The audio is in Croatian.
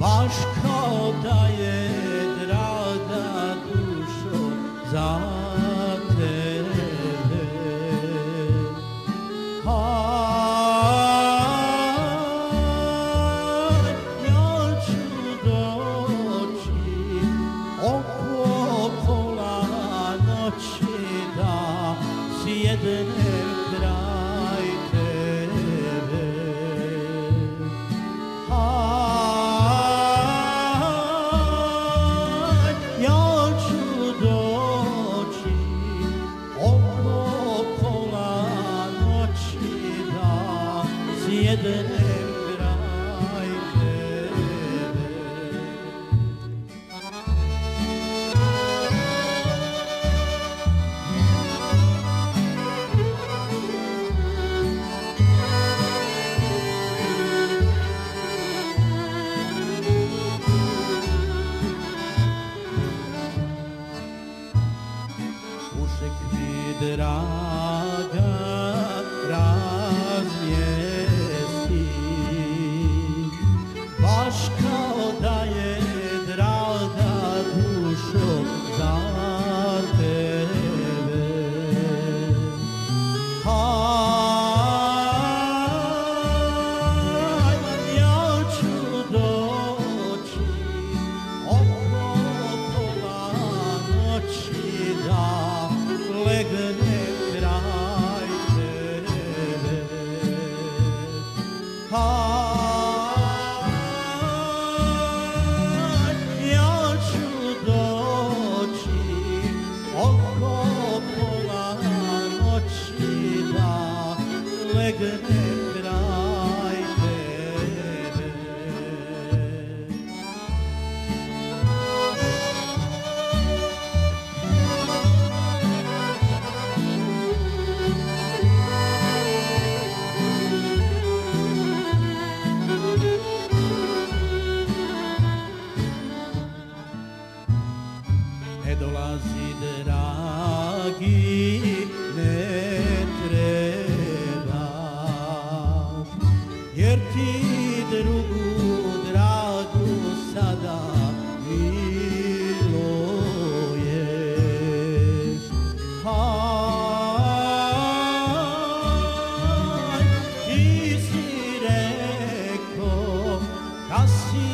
baš kao da je draga dušo za tebe. Ja ću doći oko pola noći da sjednem kraj tebe. Ja ću doći oko pola noći da sjednem kraj tebe. Ušek mi draga razmjesti, baš kao da je draga dušo za tebe. Ja ću doći oko pola noći da legne kraj tebe. Ja ću doći oko pola noći da legne kraj tebe. Ne dolazi dragi, ne treba, jer ti drugu dragu sada miluješ. Ti si rekao da si